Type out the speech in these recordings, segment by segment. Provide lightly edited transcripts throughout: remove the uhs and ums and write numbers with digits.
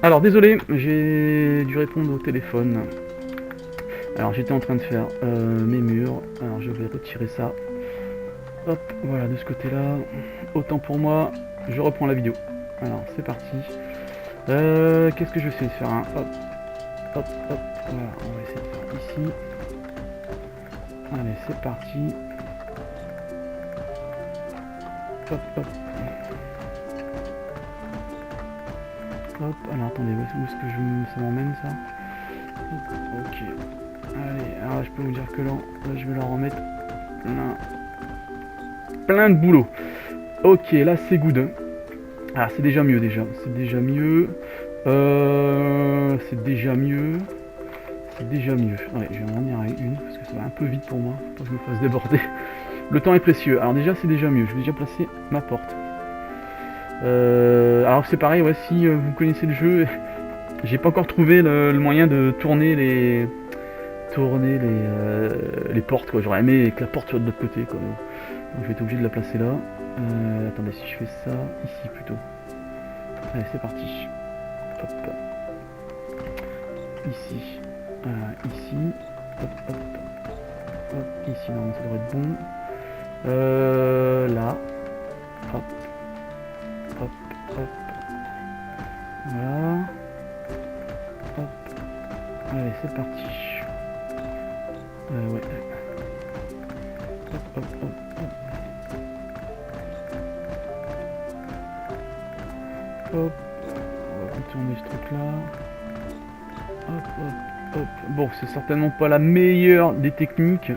Alors désolé, j'ai dû répondre au téléphone. Alors j'étais en train de faire mes murs. Alors je vais retirer ça. Hop, voilà de ce côté-là. Autant pour moi, je reprends la vidéo. Alors c'est parti. Qu'est-ce que je sais faire hein. Hop, hop, hop. Voilà, on va essayer de faire ici. Allez, c'est parti. Hop, hop. Hop, alors attendez, où est-ce que ça m'emmène ça? Hop, ok. Allez, alors je peux vous dire que là je vais leur en mettre plein de boulot. Ok, là c'est good. Ah, c'est déjà mieux déjà. C'est déjà mieux. C'est déjà mieux. C'est déjà mieux. Ouais, je vais en venir à une parce que ça va un peu vite pour moi. Faut pas que je me fasse déborder. Le temps est précieux. Alors déjà c'est déjà mieux. Je vais déjà placer ma porte. Alors c'est pareil, ouais, si vous connaissez le jeu, j'ai pas encore trouvé le moyen de tourner les portes quoi. J'aurais aimé que la porte soit de l'autre côté quoi. Donc je vais être obligé de la placer là. Attendez, si je fais ça ici plutôt. Allez, c'est parti. Hop. Ici. Ici. Hop, hop. Hop. Ici, non, ça devrait être bon. Là. Hop. Hop. Hop. Voilà. Hop. Allez, c'est parti. Ouais. Hop, hop, hop, hop. Hop. On va tourner ce truc là. Hop, hop, hop. Bon, c'est certainement pas la meilleure des techniques.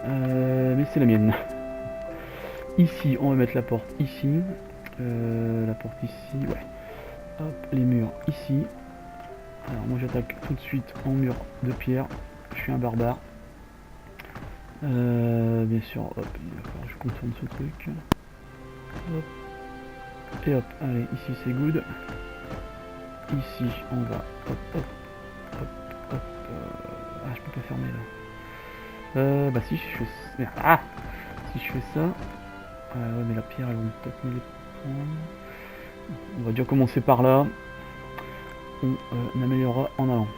Mais c'est la mienne. Ici, on va mettre la porte ici. La porte ici, ouais. Hop, les murs ici. Alors moi j'attaque tout de suite en mur de pierre. Je suis un barbare. Bien sûr, hop, d'accord, je contourne ce truc. Hop. Et hop, allez, ici c'est good. Ici, on va, hop, hop, hop, hop. Ah, je peux pas fermer là. Bah si je fais ça. Ah, si je fais ça. Ouais, mais la pierre, elle va peut-être me les prendre. On va déjà commencer par là. On améliorera en allant.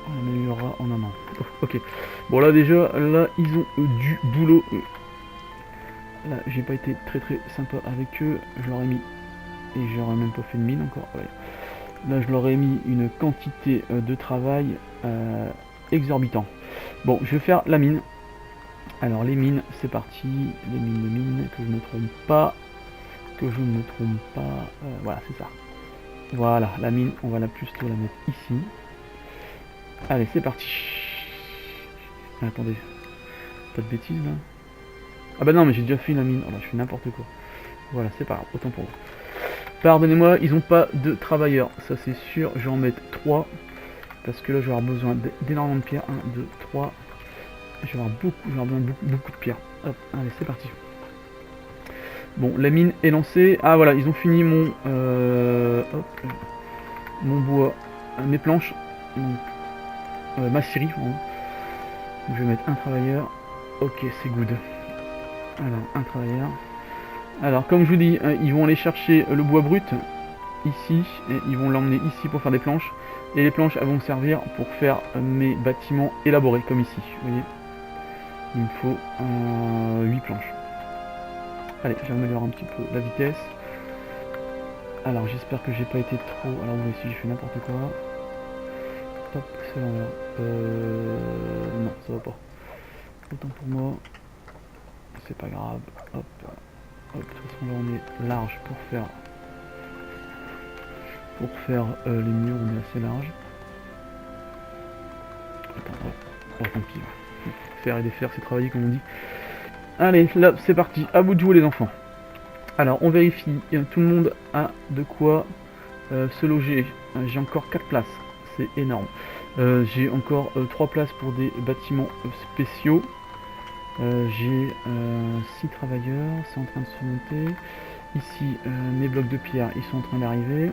On améliorera en amont. Oh, ok. Bon là déjà, là ils ont du boulot. Là j'ai pas été très sympa avec eux. Je leur ai mis, et j'aurais même pas fait de mine encore. Ouais. Là je leur ai mis une quantité de travail exorbitant. Bon, je vais faire la mine. Alors les mines, c'est parti. Les mines, que je ne me trompe pas. Voilà, c'est ça. Voilà, la mine, on va la plutôt la mettre ici. Allez, c'est parti. Attendez, pas de bêtises là. Ah bah non, mais j'ai déjà fait la mine. Oh bah, je fais n'importe quoi. Voilà, c'est pas grave, autant pour moi. Pardonnez-moi, ils ont pas de travailleurs, ça c'est sûr. Je vais en mettre 3. Parce que là, je vais avoir besoin d'énormément de pierres. 1, 2, 3. Je vais avoir besoin de beaucoup de pierres. Hop, allez, c'est parti. Bon, la mine est lancée. Ah voilà, ils ont fini mon bois, mes planches, donc, ma scierie. Je vais mettre un travailleur. Ok, c'est good. Alors, un travailleur. Alors, comme je vous dis, ils vont aller chercher le bois brut ici, et ils vont l'emmener ici pour faire des planches. Et les planches, elles vont me servir pour faire mes bâtiments élaborés, comme ici. Vous voyez, il me faut 8 planches. Allez, j'améliore un petit peu la vitesse. Alors, j'espère que j'ai pas été trop... Alors, vous voyez, si j'ai fait n'importe quoi. Hop, c'est l'envers. Non, ça va pas. Autant pour moi. C'est pas grave. Hop. Hop, de toute façon, là, on est large pour faire les murs, on est assez large. Attends, hop. Oh, tant pis. Faire et défaire, c'est travailler, comme on dit. Allez, là, c'est parti. À vous de jouer, les enfants. Alors, on vérifie. Tout le monde a de quoi se loger. J'ai encore 4 places. C'est énorme. J'ai encore 3 places pour des bâtiments spéciaux. J'ai 6 travailleurs. C'est en train de se monter. Ici, mes blocs de pierre, ils sont en train d'arriver.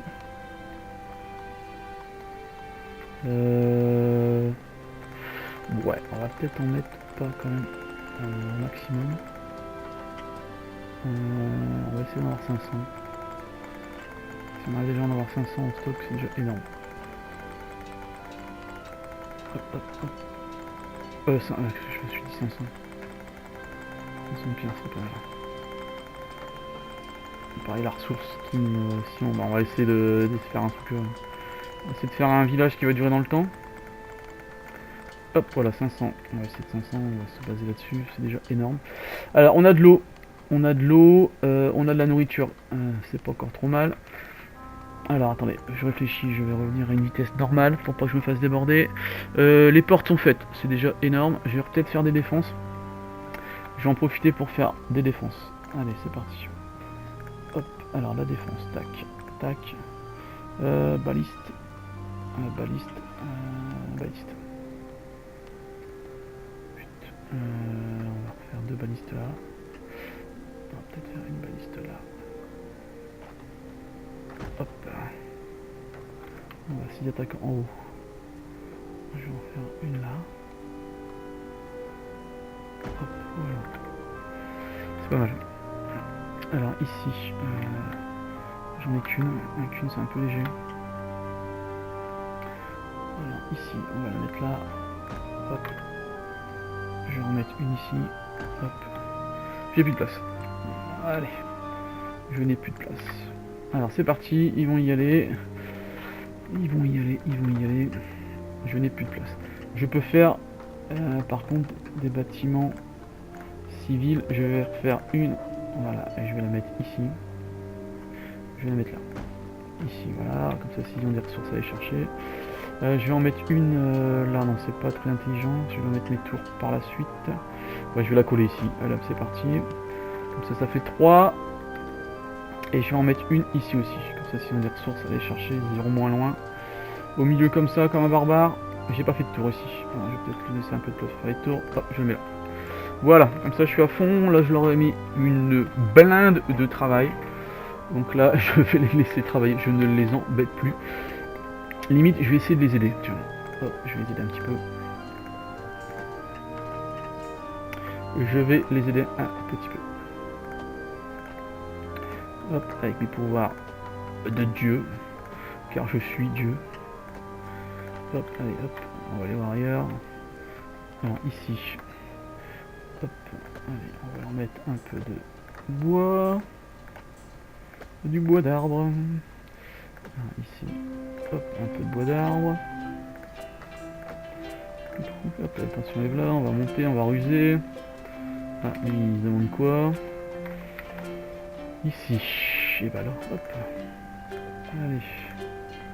Ouais, on va peut-être en mettre pas quand même un maximum. On va essayer d'en avoir 500. Ça m'arrive déjà d'en avoir 500 en stock, c'est déjà énorme. Hop, hop, hop. Je me suis dit 500. 500 pierres, c'est pas mal. Pareil, la ressource qui me... Si on va essayer de se faire un truc... on va essayer de faire un village qui va durer dans le temps. Hop, voilà, 500. On va essayer de 500, on va se baser là-dessus, c'est déjà énorme. Alors, on a de l'eau. On a de l'eau, on a de la nourriture. C'est pas encore trop mal. Alors, attendez, je réfléchis, je vais revenir à une vitesse normale pour pas que je me fasse déborder. Les portes sont faites, c'est déjà énorme. Je vais peut-être faire des défenses. Je vais en profiter pour faire des défenses. Allez, c'est parti. Hop, alors la défense, tac, tac. Baliste. Baliste. Baliste. Putain. On va refaire 2 balistes là. On va peut-être faire une baliste là. Hop. On va s'y attaquer en haut. Je vais en faire une là. Hop, voilà. C'est pas mal. Alors ici, j'en ai qu'une c'est un peu léger. Alors ici, on va la mettre là. Hop. Je vais en mettre une ici. Hop. J'ai plus de place. Allez. Je n'ai plus de place. Alors c'est parti, ils vont y aller. Ils vont y aller, ils vont y aller. Je n'ai plus de place. Je peux faire par contre des bâtiments civils. Je vais refaire une. Voilà, et je vais la mettre ici. Je vais la mettre là. Ici, voilà. Comme ça, s'ils ont des ressources à aller chercher. Je vais en mettre une là. Non, c'est pas très intelligent. Je vais mettre mes tours par la suite. Ouais, je vais la coller ici. Voilà, c'est parti. Comme ça, ça fait 3. Et je vais en mettre une ici aussi. Comme ça, s'ils ont des ressources à aller chercher, ils iront moins loin. Au milieu, comme ça, comme un barbare. J'ai pas fait de tour ici. Alors, je vais peut-être lui laisser un peu de place pour faire les tours. Hop, je le mets là. Voilà, comme ça je suis à fond. Là je leur ai mis une blinde de travail. Donc là je vais les laisser travailler. Je ne les embête plus. Limite je vais essayer de les aider. Tiens, hop, je vais les aider un petit peu. Je vais les aider un petit peu. Hop, avec mes pouvoirs de Dieu. Car je suis Dieu. Hop, allez hop, on va aller voir ailleurs. Alors ici. Hop, allez, on va leur mettre un peu de bois. Du bois d'arbre. Ici, hop, un peu de bois d'arbre. Hop, attention les là, on va monter, on va ruser. Ah, lui, il se demande quoi. Ici, et bah là, hop. Allez.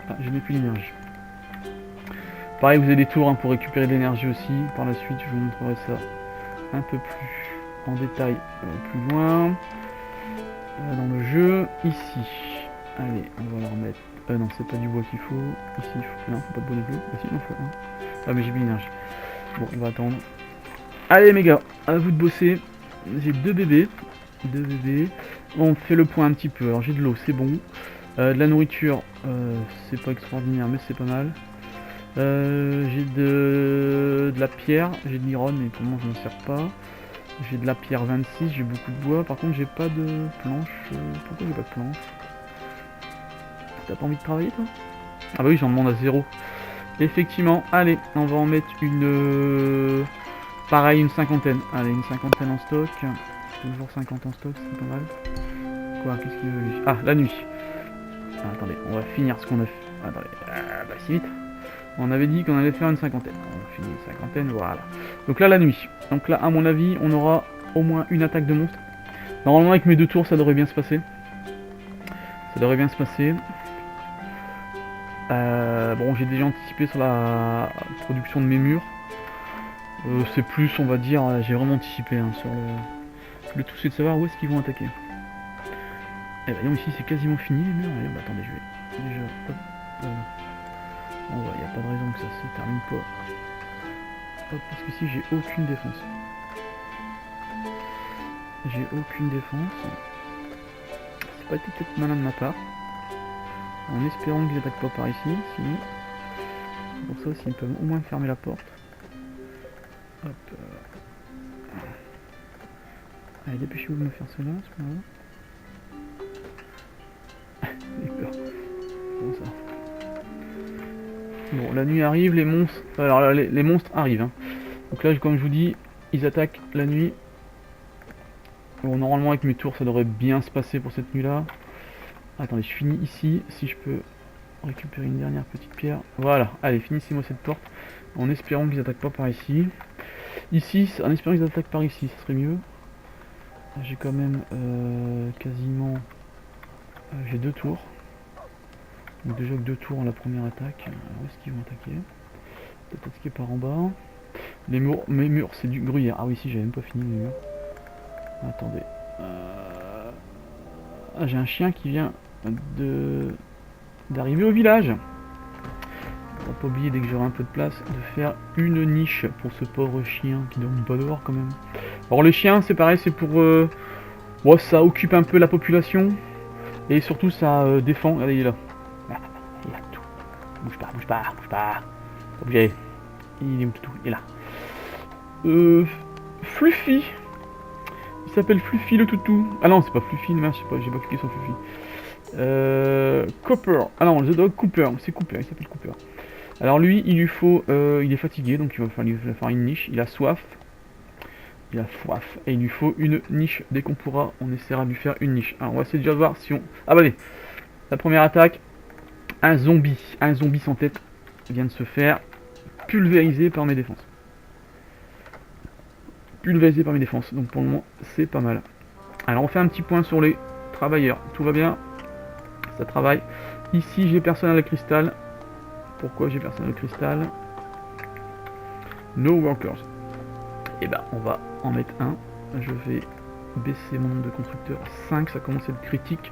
Ah, je n'ai plus d'énergie. Pareil, vous avez des tours hein, pour récupérer de l'énergie aussi. Par la suite, je vous montrerai ça un peu plus en détail plus loin dans le jeu. Ici, allez, on va leur mettre. Non, c'est pas du bois qu'il faut. Ici, il faut. Non, faut pas de bois de bleu. Ah, si, il en faut un. Ah, mais j'ai plus d'énergie. Bon, on va attendre. Allez, mes gars, à vous de bosser. J'ai 2 bébés. 2 bébés. On fait le point un petit peu. Alors, j'ai de l'eau, c'est bon. De la nourriture, c'est pas extraordinaire, mais c'est pas mal. J'ai de la pierre, j'ai de l'iron, mais pour le moment je ne sers pas. J'ai de la pierre 26, j'ai beaucoup de bois. Par contre, j'ai pas de planche. Pourquoi j'ai pas de planche? T'as pas envie de travailler, toi? Ah bah oui, j'en demande à 0. Effectivement, allez, on va en mettre une... pareil, une cinquantaine. Allez, une cinquantaine en stock. Toujours 50 en stock, c'est pas mal. Quoi, qu'est-ce qu'il veut lui? Ah, la nuit. Ah, attendez, on va finir ce qu'on a fait. Attendez, bah si vite. On avait dit qu'on allait faire une cinquantaine. On finit une cinquantaine, voilà. Donc là, la nuit. Donc là, à mon avis, on aura au moins une attaque de monstre. Normalement, avec mes 2 tours, ça devrait bien se passer. Ça devrait bien se passer. Bon, j'ai déjà anticipé sur la production de mes murs. C'est plus, on va dire, j'ai vraiment anticipé hein, sur le... Le tout, c'est de savoir où est-ce qu'ils vont attaquer. Et voyons, ici, c'est quasiment fini, les murs. Allez, bah, attendez, je vais déjà... Hop, il n'y a pas de raison que ça se termine pas. Hop, parce qu'ici j'ai aucune défense. J'ai aucune défense. C'est pas été peut-être malin de ma part. En espérant qu'ils attaquent pas par ici, sinon. Pour ça aussi, ils peuvent au moins fermer la porte. Hop. Allez, dépêchez-vous de me faire cela à ce moment-là. J'ai peur. Bon, la nuit arrive, les monstres... Alors là, les monstres arrivent. Hein. Donc là, comme je vous dis, ils attaquent la nuit. Bon, normalement, avec mes tours, ça devrait bien se passer pour cette nuit-là. Attendez, je finis ici. Si je peux récupérer une dernière petite pierre. Voilà, allez, finissez-moi cette porte. En espérant qu'ils attaquent pas par ici. Ici, en espérant qu'ils attaquent par ici, ce serait mieux. J'ai quand même quasiment... j'ai 2 tours. Donc déjà que 2 tours en la première attaque. Où est-ce qu'ils vont attaquer? Peut-être attaquer par en bas. Les murs, mes murs, c'est du gruyère. Ah oui, si, j'avais même pas fini les murs. Attendez. Ah, j'ai un chien qui vient d'arriver au village. On va pas oublier, dès que j'aurai un peu de place, de faire une niche pour ce pauvre chien qui dorme pas dehors quand même. Alors les chiens, c'est pareil, c'est pour... ouais, ça occupe un peu la population. Et surtout, ça défend. Regardez, il est là. Il a tout. Bouge pas, bouge pas, bouge pas. Pas obligé. Il est où tout? Il est là. Fluffy. Il s'appelle Fluffy le toutou. Ah non, c'est pas Fluffy, mais je sais pas, j'ai pas cliqué sur Fluffy. Cooper. Ah non, The Dog Cooper. C'est Cooper, il s'appelle Cooper. Alors lui, il lui faut... il est fatigué, donc il va faire une niche. Il a soif. Il a soif. Et il lui faut une niche. Dès qu'on pourra, on essaiera de lui faire une niche. Alors on va essayer déjà de voir si on... Ah bah allez. La première attaque. Un zombie sans tête vient de se faire pulvériser par mes défenses. Pulvérisé par mes défenses. Donc pour le moment, c'est pas mal. Alors on fait un petit point sur les travailleurs. Tout va bien. Ça travaille. Ici, j'ai personne à la cristal. Pourquoi j'ai personne à la cristal? No workers. Et ben, on va en mettre un. Je vais baisser mon nombre de constructeurs à 5. Ça commence à être critique.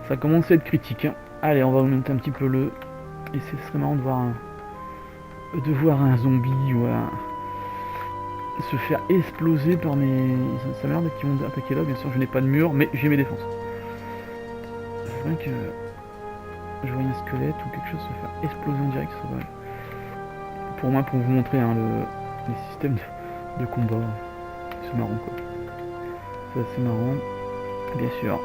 Ça commence à être critique. Hein. Allez, on va augmenter un petit peu le... Et ce serait marrant de voir un zombie ou un... se faire exploser par mes... Ça m'a l'air qu'ils vont attaquer là, bien sûr je n'ai pas de mur, mais j'ai mes défenses. C'est vrai que je vois un squelette ou quelque chose se faire exploser en direct, ça va. Pour moi, pour vous montrer hein, les systèmes de combat, c'est marrant quoi. C'est assez marrant, bien sûr.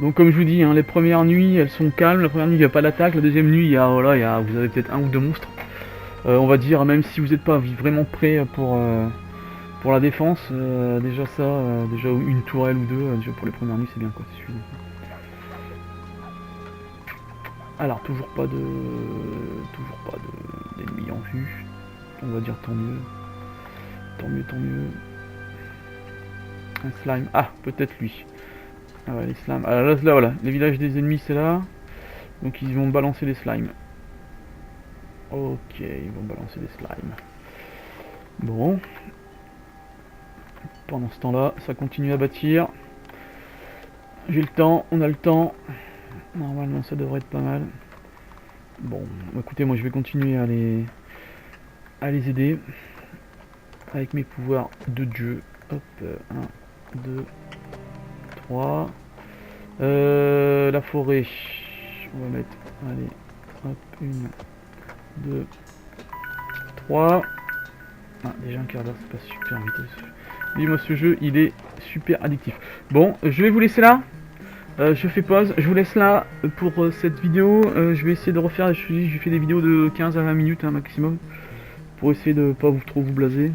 Donc comme je vous dis, hein, les premières nuits elles sont calmes, la première nuit il n'y a pas d'attaque, la deuxième nuit voilà, vous avez peut-être un ou deux monstres. On va dire, même si vous n'êtes pas vraiment prêt pour la défense, déjà ça, déjà une tourelle ou deux, déjà pour les premières nuits c'est bien quoi, c'est suffisant. Alors toujours pas d'ennemis en vue, on va dire tant mieux, tant mieux. Un slime, ah peut-être lui. Ah ouais les slimes, alors là voilà, les villages des ennemis c'est là, donc ils vont balancer les slimes. Ok, ils vont balancer des slimes. Bon. Pendant ce temps-là, ça continue à bâtir. J'ai le temps, on a le temps. Normalement, ça devrait être pas mal. Bon, écoutez, moi je vais continuer à les aider. Avec mes pouvoirs de dieu. Hop, 1, 2, 3. La forêt. On va mettre, allez, hop, 1, 2, 3. Ah, déjà un quart d'heure, c'est pas super vite. Dis-moi, ce jeu, il est super addictif. Bon, je vais vous laisser là. Je fais pause. Je vous laisse là pour cette vidéo. Je vais essayer de refaire. Je fais des vidéos de 15 à 20 minutes un maximum. Pour essayer de pas trop vous blaser.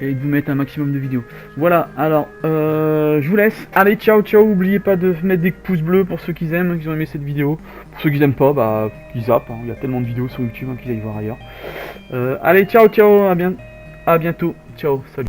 Et de vous mettre un maximum de vidéos. Voilà, alors, je vous laisse. Allez, ciao, ciao. N'oubliez pas de mettre des pouces bleus pour ceux qui aiment, qui ont aimé cette vidéo. Pour ceux qui n'aiment pas, bah, ils zappent. Hein. Il y a tellement de vidéos sur YouTube hein, qu'ils aillent voir ailleurs. Allez, ciao, ciao. À bientôt. Ciao, salut.